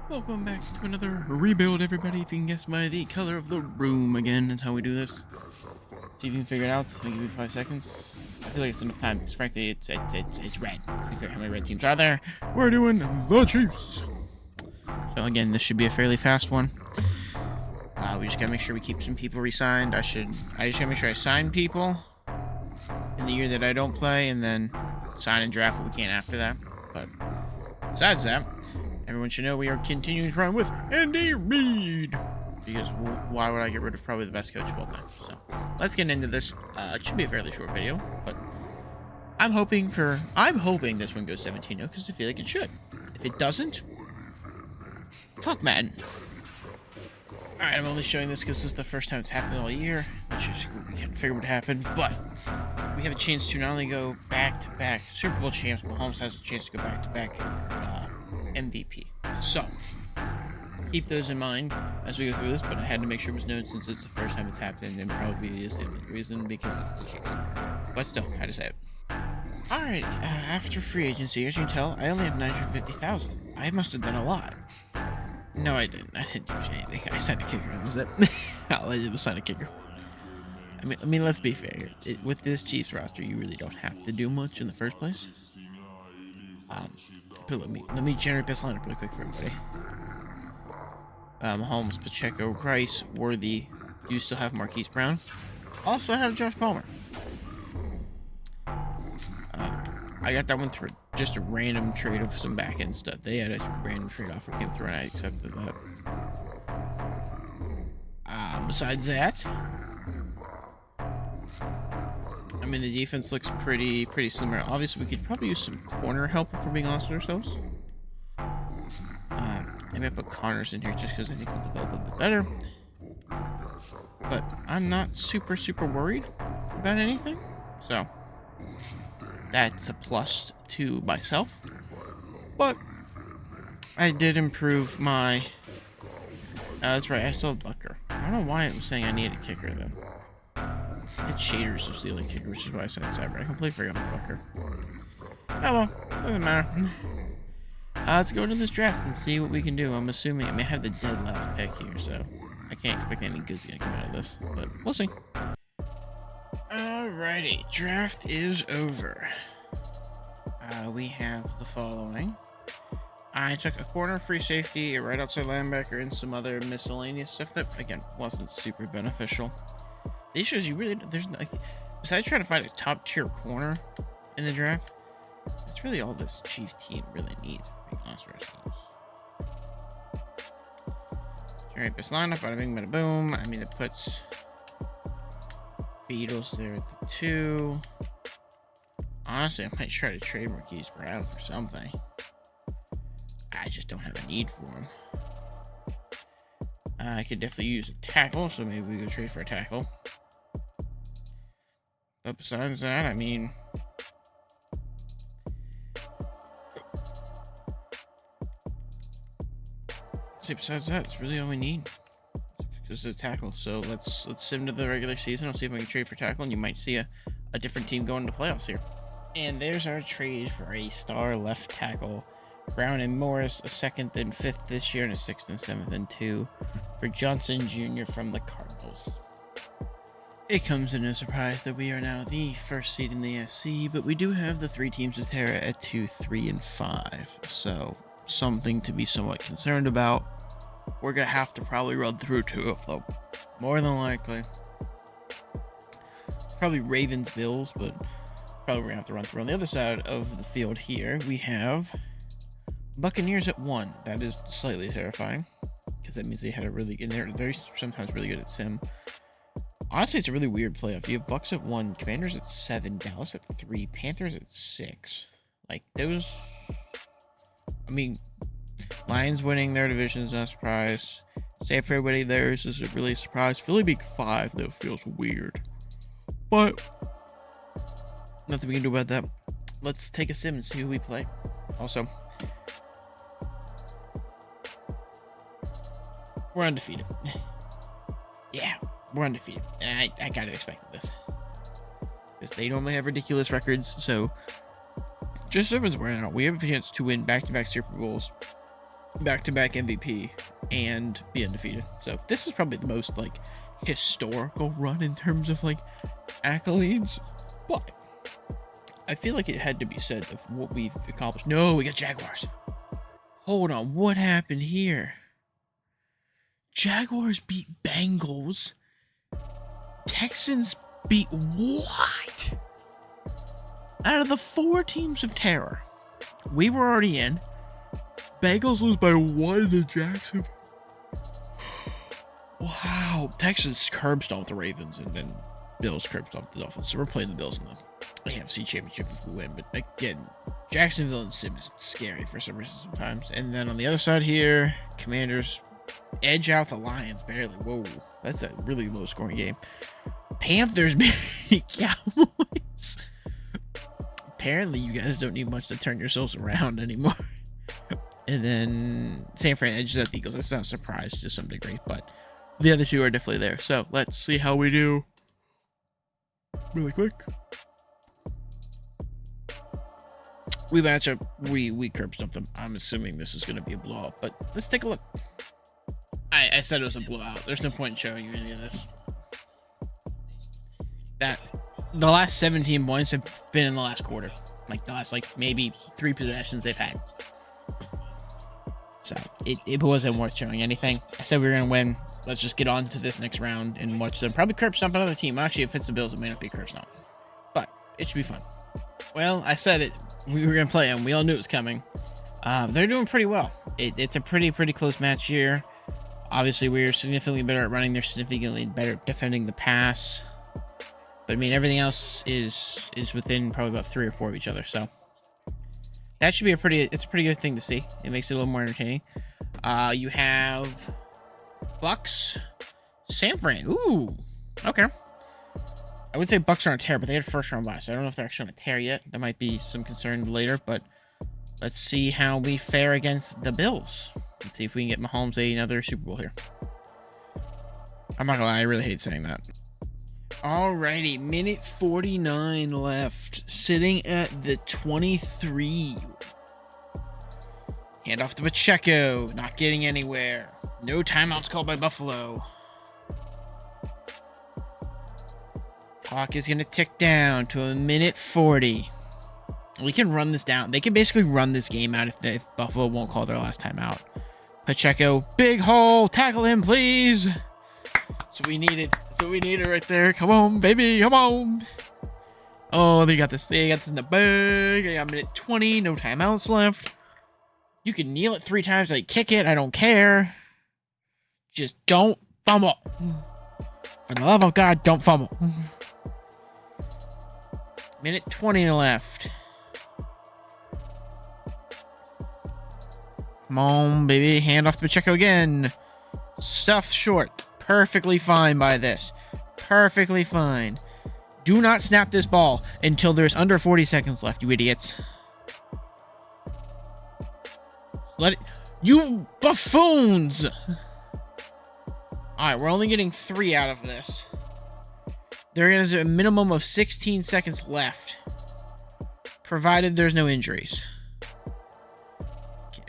Welcome back to another rebuild, everybody. If you can guess by the color of the room again, that's how we do this. See if you can figure it out. I'll give you 5 seconds. I feel like it's enough time because frankly, it's red. To be fair, how many red teams are there? We're doing the Chiefs. So again, this should be a fairly fast one. We just gotta make sure we keep some people re-signed. I just gotta make sure I sign people in the year that I don't play, and then sign and draft what we can after that. But besides that, everyone should know we are continuing to run with Andy Reid. Because why would I get rid of probably the best coach of all time? So let's get into this. It should be a fairly short video, but I'm hoping this one goes 17-0 because I feel like it should. If it doesn't, fuck Madden. Alright, I'm only showing this because this is the first time it's happened all year, which is we can't figure what happened, but we have a chance to not only go back-to-back Super Bowl champs, but Mahomes has a chance to go back-to-back MVP. So keep those in mind as we go through this, but I had to make sure it was known since it's the first time it's happened, and probably is the only reason because it's the Chiefs. But still, how to say it. Alright, after free agency, as you can tell, I only have 950,000. I must have done a lot. No, I didn't. I didn't do anything. I signed a kicker. That was it. All I did was sign a kicker. I mean, let's be fair. With this Chiefs roster, you really don't have to do much in the first place. But let me generate this lineup really quick for everybody. Mahomes, Pacheco, Rice, Worthy. You still have Marquise Brown. Also, I have Josh Palmer. I got that one through just a random trade of some back end stuff. They had a random trade offer came through, and I accepted that. Besides that, I mean, the defense looks pretty similar. Obviously, we could probably use some corner help if we're being honest with ourselves. I may put Connors in here just because I think he'll develop a bit better. But I'm not super worried about anything. So that's a plus to myself. But I did improve my... that's right, I still have Bucker. I don't know why it was saying I needed a kicker then. It's Shaders was the only kicker, which is why I said Cyber. I completely forgot about Bucker. Oh well, doesn't matter. Let's go into this draft and see what we can do. I'm assuming I may have the dead last pick here, so I can't expect any good's gonna come out of this, but we'll see. Alrighty, draft is over. We have the following. I took a corner, free safety, a right outside linebacker, and some other miscellaneous stuff that, again, wasn't super beneficial. The issue is there's no, besides trying to find a top tier corner in the draft, that's really all this Chiefs team really needs, for being honest with ourselves. Alright, best lineup, bada bing, bada boom. I mean, it puts Beatles there at the 2. Honestly, I might try to trade Marquise Brown for something. I just don't have a need for him. I could definitely use a tackle, so maybe we go trade for a tackle. But besides that, I mean... besides that, it's really all we need. Just a tackle. So let's sim to the regular season. I'll see if we can trade for tackle, and you might see a different team going into playoffs here. And there's our trade for a star left tackle. Brown and Morris, a 2nd and 5th this year, and a 6th and 7th and 2 for Johnson Jr. from the Cardinals. It comes as no surprise that we are now the first seed in the AFC, but we do have the 3 teams with Terra at 2, 3, and 5. So something to be somewhat concerned about. We're going to have to probably run through 2 of them. More than likely. Probably Ravens, Bills, but probably we're going to have to run through. On the other side of the field here, we have Buccaneers at 1. That is slightly terrifying because that means they had a really... and they're sometimes really good at sim. Honestly, it's a really weird playoff. You have Bucks at 1, Commanders at 7, Dallas at 3, Panthers at 6. Like, those... I mean... Lions winning their division is not a surprise. Same for everybody. Theirs is really a surprise. Philly being 5, though, feels weird. But nothing we can do about that. Let's take a sim and see who we play. Also, we're undefeated. Yeah, we're undefeated. I kind of expected this. Because they normally have ridiculous records, so just so everyone's aware now, we have a chance to win back-to-back Super Bowls back-to-back MVP and be undefeated. So this is probably the most like historical run in terms of like accolades, but I feel like it had to be said of what we've accomplished. No, we got Jaguars. Hold on, what happened here? Jaguars beat Bengals. Texans beat what? Out of the 4 teams of terror, we were already in. Bengals lose by 1 to Jackson. Wow. Texans curb stomped the Ravens, and then Bills curb stomped the Dolphins. So we're playing the Bills in the AFC Championship if we win. But again, Jacksonville and Sim is scary for some reason sometimes. And then on the other side here, Commanders edge out the Lions barely. Whoa. That's a really low scoring game. Panthers beat Cowboys. Apparently, you guys don't need much to turn yourselves around anymore. And then San Fran edges out the Eagles. That's not a surprise to some degree, but the other two are definitely there. So let's see how we do really quick. We match up. We curb stomp them. I'm assuming this is going to be a blowout, but let's take a look. I said it was a blowout. There's no point in showing you any of this. That the last 17 points have been in the last quarter. Like the last maybe 3 possessions they've had. So it wasn't worth showing anything. I said we were going to win. Let's just get on to this next round and watch them probably curb stomp another team. Actually, if it's the Bills, it may not be curb stomp. But it should be fun. Well, I said it. We were going to play them. We all knew it was coming. They're doing pretty well. It's a pretty close match here. Obviously, we're significantly better at running. They're significantly better at defending the pass. But, I mean, everything else is within probably about 3 or 4 of each other. So that should be it's a pretty good thing to see. It makes it a little more entertaining. You have Bucks, San Fran. Ooh, okay. I would say Bucks are on a tear, but they had a first round bye, so I don't know if they're actually on a tear yet. There might be some concern later, but let's see how we fare against the Bills. Let's see if we can get Mahomes another Super Bowl here. I'm not gonna lie, I really hate saying that. Alrighty, minute 49 left. Sitting at the 23. Hand off to Pacheco. Not getting anywhere. No timeouts called by Buffalo. Clock is going to tick down to a minute 40. We can run this down. They can basically run this game out if Buffalo won't call their last timeout. Pacheco, big hole. Tackle him, please. That's what we needed. That's what we needed right there. Come on, baby. Come on. Oh, they got this. They got this in the bag. They got minute 20. No timeouts left. You can kneel it 3 times. Like, kick it. I don't care. Just don't fumble. For the love of God, don't fumble. Minute 20 left. Come on, baby. Hand off to Pacheco again. Stuffed short. Perfectly fine by this. Perfectly fine. Do not snap this ball until there's under 40 seconds left, you idiots. Let it... You buffoons! Alright, we're only getting 3 out of this. There is a minimum of 16 seconds left. Provided there's no injuries.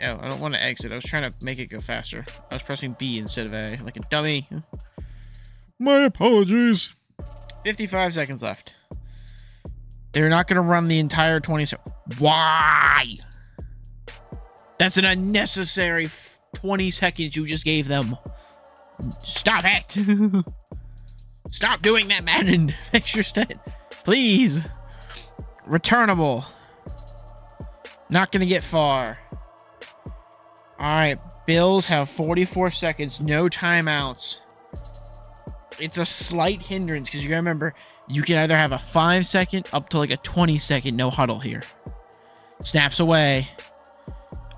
Oh, I don't want to exit. I was trying to make it go faster. I was pressing B instead of A, like a dummy. My apologies. 55 seconds left. They're not going to run the entire 20 seconds. Why? That's an unnecessary 20 seconds you just gave them. Stop it. Stop doing that, Madden. Fix your stat. Please. Returnable. Not going to get far. All right. Bills have 44 seconds. No timeouts. It's a slight hindrance because you got to remember, you can either have a 5-second up to like a 20-second no huddle here. Snaps away.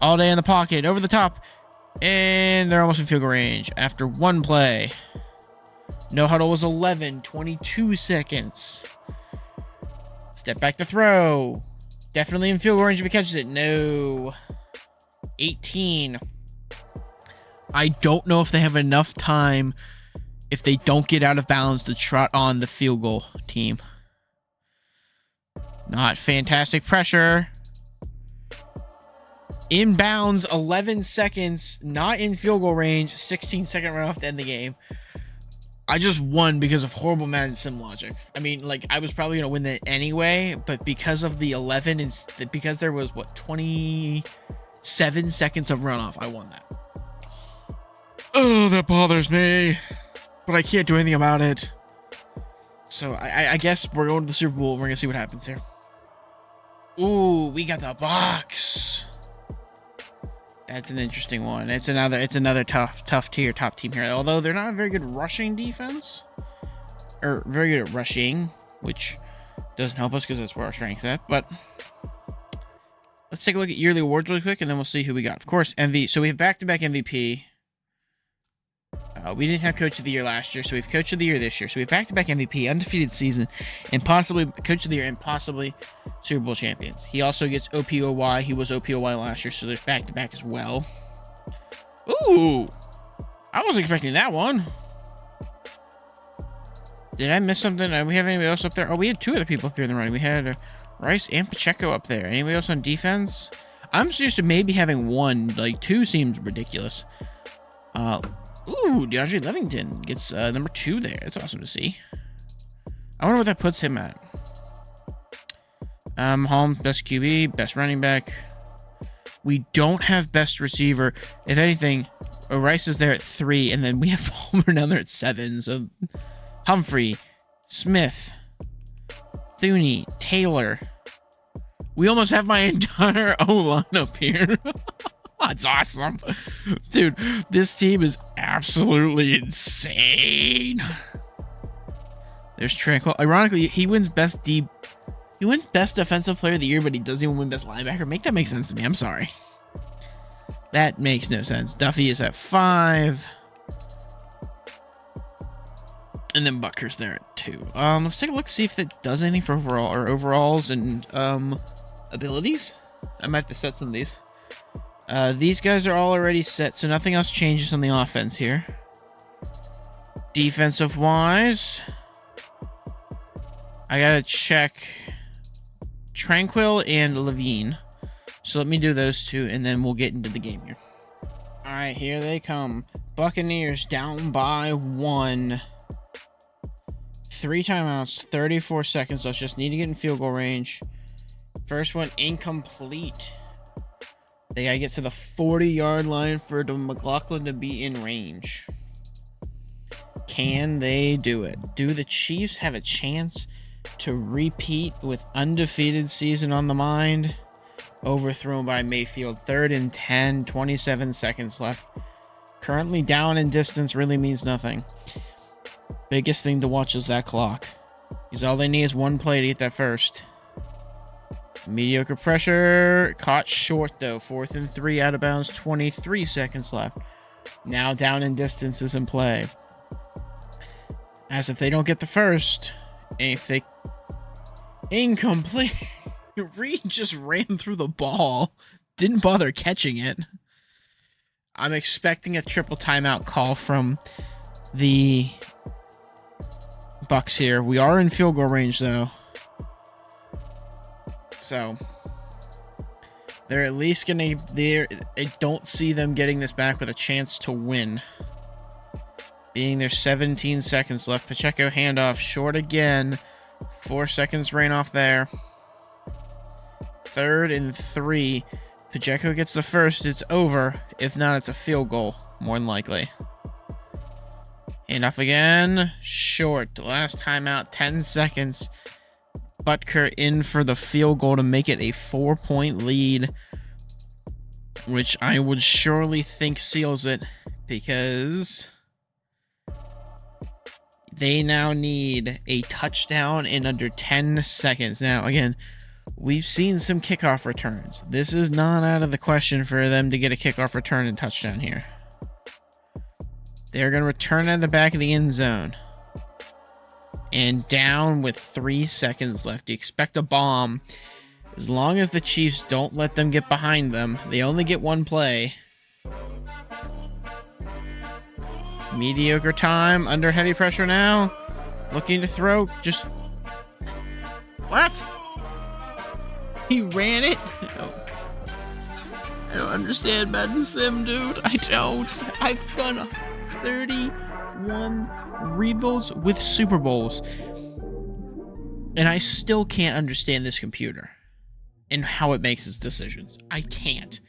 All day in the pocket. Over the top. And they're almost in field goal range after 1 play. No huddle was 11. 22 seconds. Step back to throw. Definitely in field goal range if he catches it. No. 18. I don't know if they have enough time if they don't get out of bounds to trot on the field goal team. Not fantastic pressure. Inbounds, 11 seconds, not in field goal range, 16-second runoff to end the game. I just won because of horrible Madden sim logic. I mean, like, I was probably going to win that anyway, but because of the 11, and because there was, what, 27 seconds of runoff, I won that. Oh, that bothers me. But I can't do anything about it. So I guess we're going to the Super Bowl and we're going to see what happens here. Ooh, we got the box. That's an interesting one. It's another tough tier top team here. Although they're not a very good rushing defense. Or very good at rushing, which doesn't help us because that's where our strength's at. But let's take a look at yearly awards really quick and then we'll see who we got. Of course, MVP. So we have back-to-back MVP. We didn't have Coach of the Year last year, so we have Coach of the Year this year. So we have back-to-back MVP, undefeated season, and possibly Coach of the Year and possibly Super Bowl champions. He also gets OPOY. He was OPOY last year, so there's back-to-back as well. Ooh! I wasn't expecting that one. Did I miss something? Do we have anybody else up there? Oh, we had two other people up here in the running. We had Rice and Pacheco up there. Anybody else on defense? I'm just used to maybe having one. Like, two seems ridiculous. Ooh, DeAndre Levington gets number 2 there. That's awesome to see. I wonder what that puts him at. Holmes, best QB, best running back. We don't have best receiver. If anything, Rice is there at 3, and then we have Palmer down there at 7. So Humphrey, Smith, Thuney, Taylor. We almost have my entire O-line up here. That's awesome. Dude, this team is absolutely insane. There's Tranquil. Ironically, he wins best defensive player of the year, but he doesn't even win best linebacker. Make that make sense to me. I'm sorry. That makes no sense. Duffy is at 5. And then Butker's there at 2. Let's take a look, see if that does anything for overalls and abilities. I might have to set some of these. These guys are all already set, so nothing else changes on the offense here. Defensive wise, I gotta check Tranquil and Levine. So let me do those two, and then we'll get into the game here. All right, here they come. Buccaneers down by 1. 3 timeouts, 34 seconds. Let's just need to get in field goal range. First one incomplete. They gotta get to the 40-yard line for the McLaughlin to be in range. Can they do it? Do the Chiefs have a chance to repeat with undefeated season on the mind? Overthrown by Mayfield. 3rd and 10, 27 seconds left. Currently down in distance really means nothing. Biggest thing to watch is that clock. Because all they need is one play to get that first. Mediocre pressure. Caught short, though. 4th and 3 out of bounds. 23 seconds left. Now down in distance is in play. As if they don't get the first. If they... Incomplete. Reed just ran through the ball. Didn't bother catching it. I'm expecting a triple timeout call from the Bucks here. We are in field goal range, though. So they're at least gonna. I don't see them getting this back with a chance to win. Being there 17 seconds left. Pacheco handoff short again. 4 seconds rain off there. 3rd and 3. Pacheco gets the first. It's over. If not, it's a field goal. More than likely. Handoff again. Short. Last timeout. 10 seconds. Butker in for the field goal to make it a 4-point lead, which I would surely think seals it, because they now need a touchdown in under 10 seconds. Now, again, we've seen some kickoff returns. This is not out of the question for them to get a kickoff return and touchdown here. They're going to return at the back of the end zone. And down with 3 seconds left. You expect a bomb. As long as the Chiefs don't let them get behind them. They only get one play. Mediocre time. Under heavy pressure now. Looking to throw. Just... What? He ran it? Oh. I don't understand Madden Sim, dude. I don't. I've done 31 rebuilds with Super Bowls, and I still can't understand this computer and how it makes its decisions. I can't.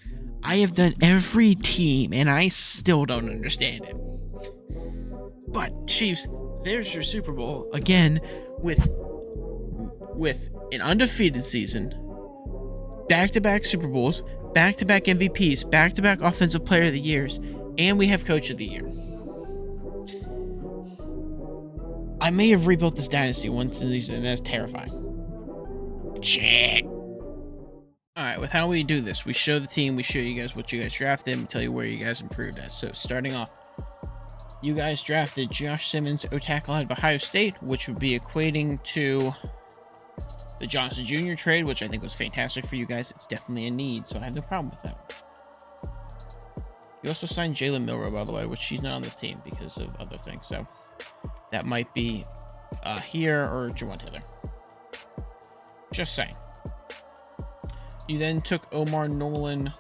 I have done every team, and I still don't understand it. But Chiefs, there's your Super Bowl again, with an undefeated season, back-to-back Super Bowls, back-to-back MVPs, back-to-back Offensive Player of the Years, and we have Coach of the Year. I may have rebuilt this dynasty once in these, and that's terrifying. Shit. Alright, with how we do this, we show the team, we show you guys what you guys drafted, and tell you where you guys improved at. So, starting off, you guys drafted Josh Simmons, O-tackle out of Ohio State, which would be equating to the Johnson Jr. trade, which I think was fantastic for you guys. It's definitely a need, so I have no problem with that. You also signed Jalen Milroe, by the way, which she's not on this team because of other things, so that might be here or Jawan Taylor. Just saying. You then took Omar Nolan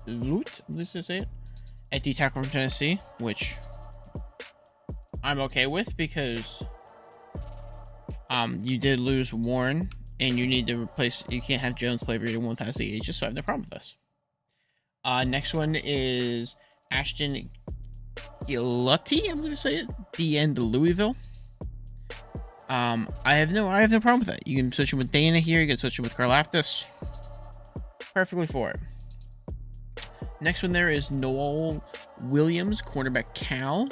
Lute, let's just say it, at D-tackle from Tennessee, which I'm okay with because you did lose Warren, and you need to replace. You can't have Jones play every one past the ages, so I have no problem with this. Next one is Ashton Gillotti. I'm gonna say it. The end of Louisville. I have no problem with that. You can switch him with Dana here. You can switch him with Karlaftis. Perfectly for it. Next one there is Noel Williams, cornerback Cal.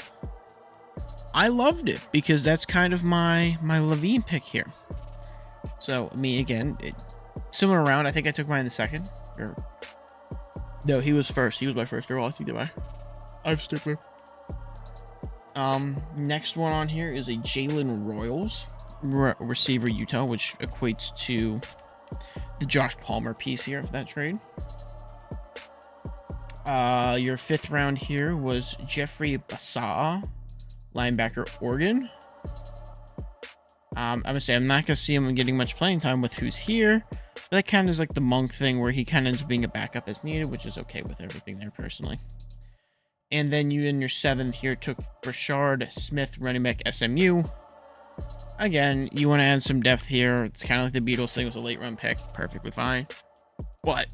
I loved it because that's kind of my Levine pick here. So, I mean, again, similar round. I think I took mine in the second. No, he was first. He was my first overall. I think I'm stupid. Next one on here is a Jalen Royals, receiver Utah, which equates to the Josh Palmer piece here of that trade. Your fifth round here was Jeffrey Basaa, linebacker Oregon. I'm gonna say I'm not gonna see him getting much playing time with who's here, but that kind of is like the Monk thing where he kind of ends up being a backup as needed, which is okay with everything there personally. And then you in your seventh here took Rashard Smith, running back SMU. Again, you want to add some depth here. It's kind of like the Beatles thing with a late run pick, perfectly fine. But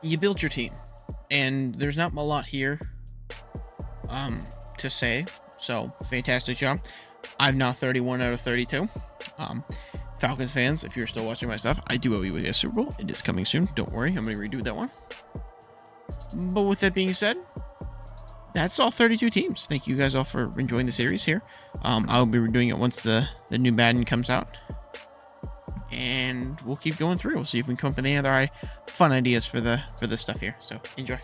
you built your team, and there's not a lot here to say. So fantastic job. I'm now 31 out of 32. Falcons fans, if you're still watching my stuff, I do owe you a Super Bowl. It is coming soon. Don't worry, I'm going to redo that one. But with that being said, that's all 32 teams. Thank you guys all for enjoying the series here. I'll be redoing it once the new Madden comes out. And we'll keep going through. We'll see if we can come up with any other fun ideas for this stuff here. So enjoy.